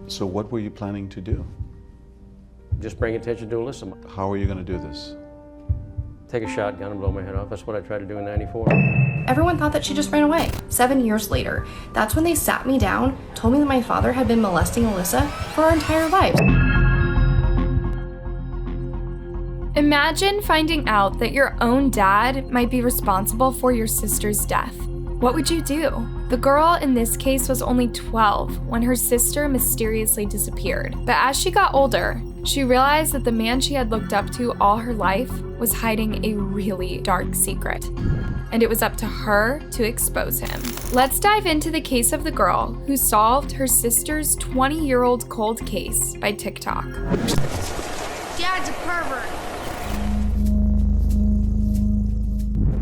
So what were you planning to do? Just bring attention to Alissa. How are you going to do this? Take a shotgun and blow my head off. That's what I tried to do in '94. Everyone thought that she just ran away. 7 years later, that's when they sat me down, told me that my father had been molesting Alissa for our entire lives. Imagine finding out that your own dad might be responsible for your sister's death. What would you do? The girl in this case was only 12 when her sister mysteriously disappeared. But as she got older, she realized that the man she had looked up to all her life was hiding a really dark secret. And it was up to her to expose him. Let's dive into the case of the girl who solved her sister's 20-year-old cold case by TikTok. Dad's a pervert.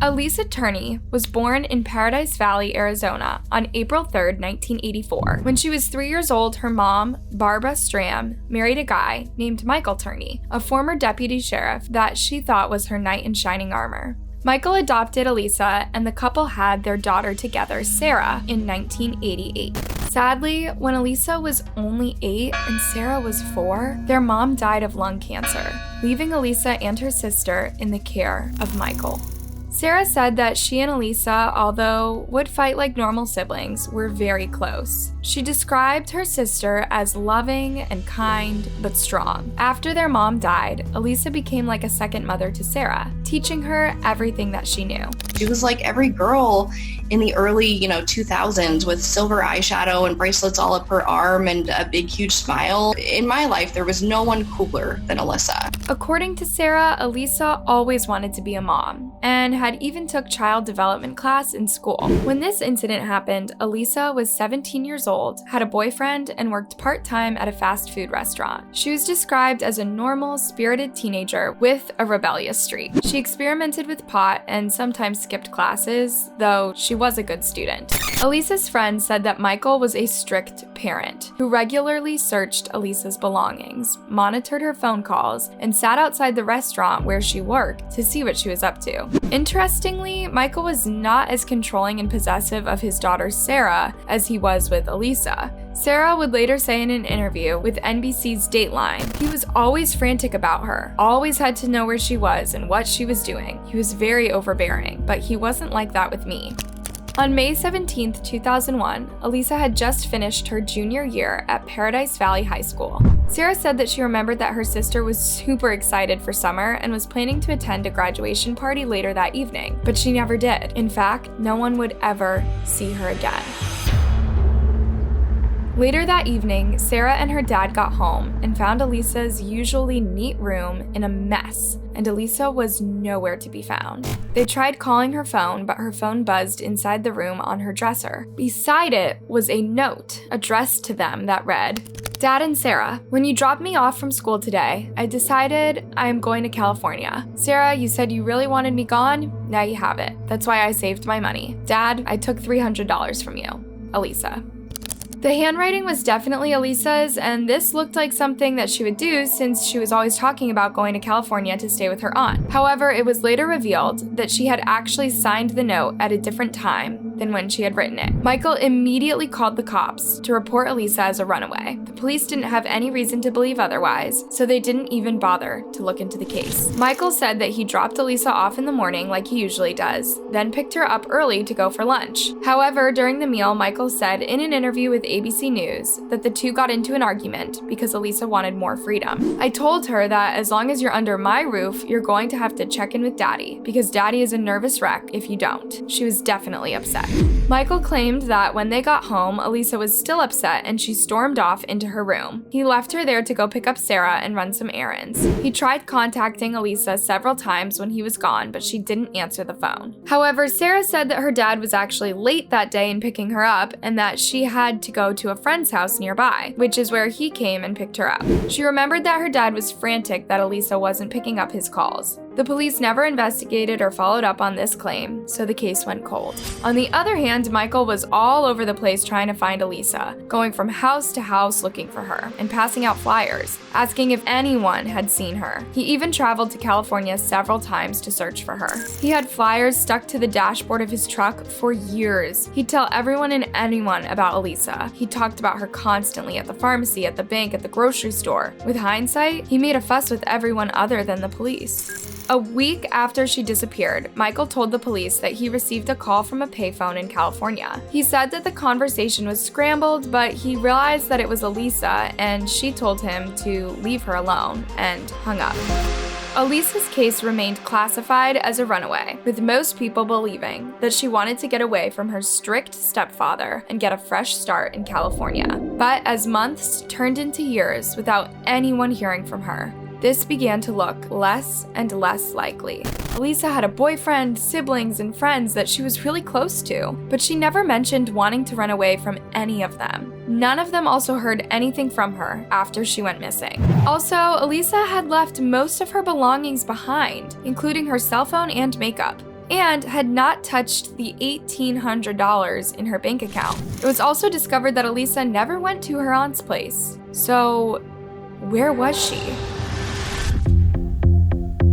Alissa Turney was born in Paradise Valley, Arizona on April 3, 1984. When she was 3 years old, her mom, Barbara Stram, married a guy named Michael Turney, a former deputy sheriff that she thought was her knight in shining armor. Michael adopted Alissa, and the couple had their daughter together, Sarah, in 1988. Sadly, when Alissa was only 8 and Sarah was 4, their mom died of lung cancer, leaving Alissa and her sister in the care of Michael. Sarah said that she and Alissa, although would fight like normal siblings, were very close. She described her sister as loving and kind, but strong. After their mom died, Alissa became like a second mother to Sarah, teaching her everything that she knew. She was like every girl in the early, 2000s with silver eyeshadow and bracelets all up her arm and a big, huge smile. In my life, there was no one cooler than Alissa. According to Sarah, Alissa always wanted to be a mom and had even took child development class in school. When this incident happened, Alissa was 17 years old, had a boyfriend, and worked part-time at a fast food restaurant. She was described as a normal, spirited teenager with a rebellious streak. She experimented with pot and sometimes skipped classes, though she was a good student. Alissa's friends said that Michael was a strict parent who regularly searched Alissa's belongings, monitored her phone calls, and sat outside the restaurant where she worked to see what she was up to. Interestingly, Michael was not as controlling and possessive of his daughter Sarah as he was with Alissa. Sarah would later say in an interview with NBC's Dateline, he was always frantic about her, always had to know where she was and what she was doing. He was very overbearing, but he wasn't like that with me. On May 17, 2001, Alissa had just finished her junior year at Paradise Valley High School. Sarah said that she remembered that her sister was super excited for summer and was planning to attend a graduation party later that evening, but she never did. In fact, no one would ever see her again. Later that evening, Sarah and her dad got home and found Alissa's usually neat room in a mess, and Alissa was nowhere to be found. They tried calling her phone, but her phone buzzed inside the room on her dresser. Beside it was a note addressed to them that read, "Dad and Sarah, when you dropped me off from school today, I decided I am going to California. Sarah, you said you really wanted me gone? Now you have it. That's why I saved my money. Dad, I took $300 from you. Alissa." The handwriting was definitely Alissa's, and this looked like something that she would do since she was always talking about going to California to stay with her aunt. However, it was later revealed that she had actually signed the note at a different time than when she had written it. Michael immediately called the cops to report Alissa as a runaway. The police didn't have any reason to believe otherwise, so they didn't even bother to look into the case. Michael said that he dropped Alissa off in the morning like he usually does, then picked her up early to go for lunch. However, during the meal, Michael said in an interview with ABC News that the two got into an argument because Alissa wanted more freedom. "I told her that as long as you're under my roof, you're going to have to check in with Daddy, because Daddy is a nervous wreck if you don't." She was definitely upset. Michael claimed that when they got home, Alissa was still upset and she stormed off into her room. He left her there to go pick up Sarah and run some errands. He tried contacting Alissa several times when he was gone, but she didn't answer the phone. However, Sarah said that her dad was actually late that day in picking her up and that she had to go to a friend's house nearby, which is where he came and picked her up. She remembered that her dad was frantic that Alissa wasn't picking up his calls. The police never investigated or followed up on this claim, so the case went cold. On the other hand, Michael was all over the place trying to find Alissa, going from house to house looking for her, and passing out flyers, asking if anyone had seen her. He even traveled to California several times to search for her. He had flyers stuck to the dashboard of his truck for years. He'd tell everyone and anyone about Alissa. He talked about her constantly at the pharmacy, at the bank, at the grocery store. With hindsight, he made a fuss with everyone other than the police. A week after she disappeared, Michael told the police that he received a call from a payphone in California. He said that the conversation was scrambled, but he realized that it was Alissa, and she told him to leave her alone, and hung up. Alissa's case remained classified as a runaway, with most people believing that she wanted to get away from her strict stepfather and get a fresh start in California. But as months turned into years without anyone hearing from her, this began to look less and less likely. Alissa had a boyfriend, siblings, and friends that she was really close to, but she never mentioned wanting to run away from any of them. None of them also heard anything from her after she went missing. Also, Alissa had left most of her belongings behind, including her cell phone and makeup, and had not touched the $1,800 in her bank account. It was also discovered that Alissa never went to her aunt's place. So, where was she?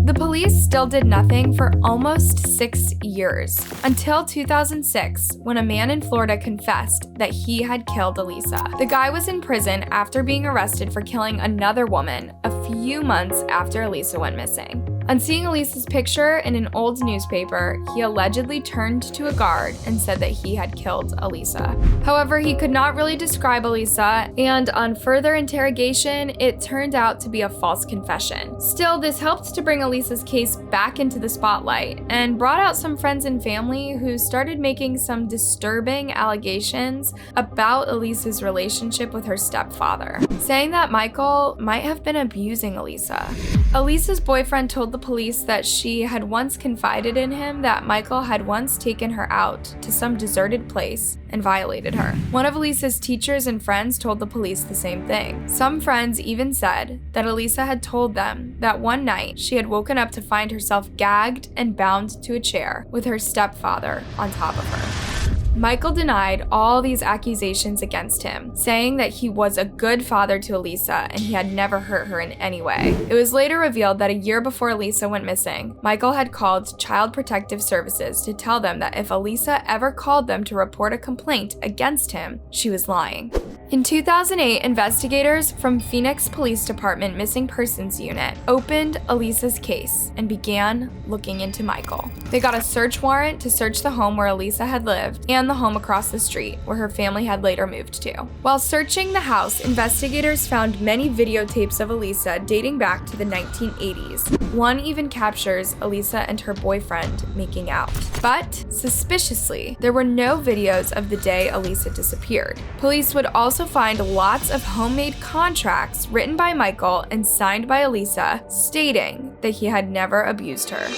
The police still did nothing for almost 6 years, until 2006, when a man in Florida confessed that he had killed Alissa. The guy was in prison after being arrested for killing another woman a few months after Alissa went missing. On seeing Alissa's picture in an old newspaper, he allegedly turned to a guard and said that he had killed Alissa. However, he could not really describe Alissa, and on further interrogation, it turned out to be a false confession. Still, this helped to bring Alissa's case back into the spotlight and brought out some friends and family who started making some disturbing allegations about Alissa's relationship with her stepfather, saying that Michael might have been abusing Alissa. Alissa's boyfriend told the police that she had once confided in him that Michael had once taken her out to some deserted place and violated her. One of Alissa's teachers and friends told the police the same thing. Some friends even said that Alissa had told them that one night she had woken up to find herself gagged and bound to a chair with her stepfather on top of her. Michael denied all these accusations against him, saying that he was a good father to Alissa and he had never hurt her in any way. It was later revealed that a year before Alissa went missing, Michael had called Child Protective Services to tell them that if Alissa ever called them to report a complaint against him, she was lying. In 2008, investigators from Phoenix Police Department Missing Persons Unit opened Alissa's case and began looking into Michael. They got a search warrant to search the home where Alissa had lived and the home across the street where her family had later moved to. While searching the house, investigators found many videotapes of Alissa dating back to the 1980s. One even captures Alissa and her boyfriend making out. But, suspiciously, there were no videos of the day Alissa disappeared. Police would also find lots of homemade contracts written by Michael and signed by Alissa stating that he had never abused her.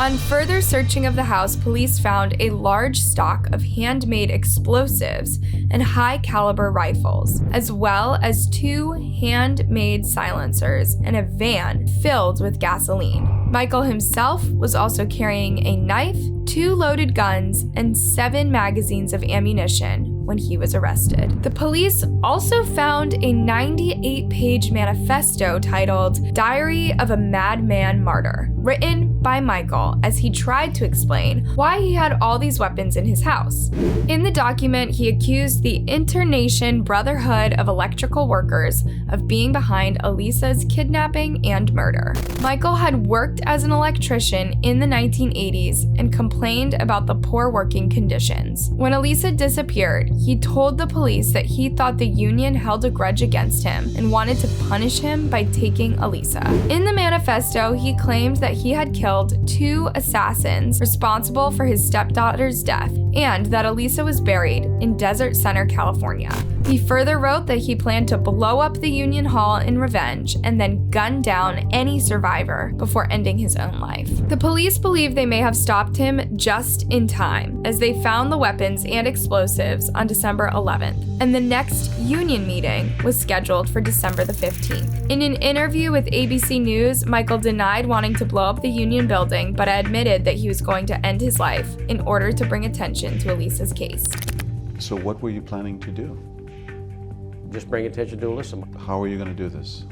On further searching of the house, police found a large stock of handmade explosives and high-caliber rifles, as well as 2 handmade silencers and a van filled with gasoline. Michael himself was also carrying a knife, 2 loaded guns, and 7 magazines of ammunition when he was arrested. The police also found a 98-page manifesto titled Diary of a Madman Martyr, written by Michael as he tried to explain why he had all these weapons in his house. In the document, he accused the Internation Brotherhood of Electrical Workers of being behind Alissa's kidnapping and murder. Michael had worked as an electrician in the 1980s and complained about the poor working conditions. When Alissa disappeared, he told the police that he thought the union held a grudge against him and wanted to punish him by taking Alissa. In the manifesto, he claimed that he had killed 2 assassins responsible for his stepdaughter's death and that Alissa was buried in Desert Center, California. He further wrote that he planned to blow up the Union Hall in revenge and then gun down any survivor before ending his own life. The police believe they may have stopped him just in time, as they found the weapons and explosives on December 11th, and the next Union meeting was scheduled for December the 15th. In an interview with ABC News, Michael denied wanting to blow up the Union building, but admitted that he was going to end his life in order to bring attention to Alissa's case. So what were you planning to do? Just bring attention to Alissa. How are you going to do this?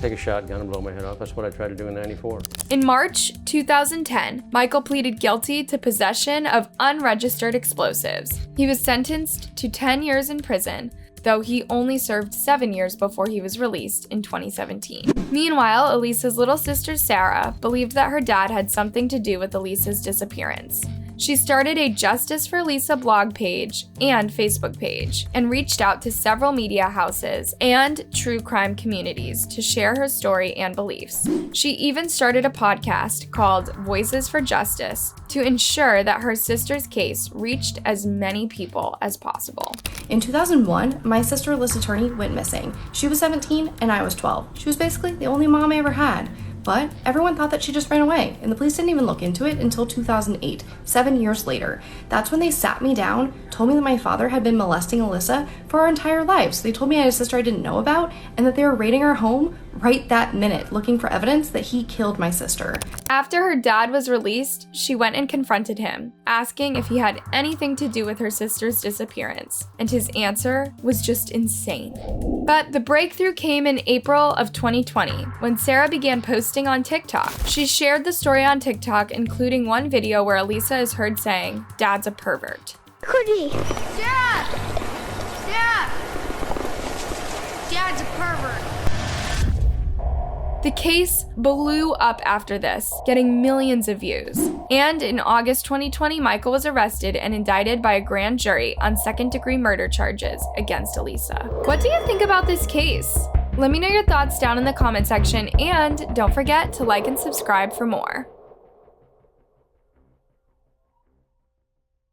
Take a shotgun and blow my head off. That's what I tried to do in '94. In March 2010, Michael pleaded guilty to possession of unregistered explosives. He was sentenced to 10 years in prison, though he only served 7 years before he was released in 2017. Meanwhile, Alissa's little sister Sarah believed that her dad had something to do with Alissa's disappearance. She started a Justice for Alissa blog page and Facebook page and reached out to several media houses and true crime communities to share her story and beliefs. She even started a podcast called Voices for Justice to ensure that her sister's case reached as many people as possible. In 2001, my sister Alissa Turney went missing. She was 17 and I was 12. She was basically the only mom I ever had. But everyone thought that she just ran away, and the police didn't even look into it until 2008, 7 years later. That's when they sat me down, told me that my father had been molesting Alissa for our entire lives. They told me I had a sister I didn't know about, and that they were raiding our home right that minute, looking for evidence that he killed my sister. After her dad was released, she went and confronted him, asking if he had anything to do with her sister's disappearance, and his answer was just insane. But the breakthrough came in April of 2020, when Sarah began posting on TikTok. She shared the story on TikTok, including one video where Alissa is heard saying, "Dad's a pervert." Cookie. Dad! Dad! Dad's a pervert. The case blew up after this, getting millions of views. And in August 2020, Michael was arrested and indicted by a grand jury on second-degree murder charges against Alissa. What do you think about this case? Let me know your thoughts down in the comment section, and don't forget to like and subscribe for more.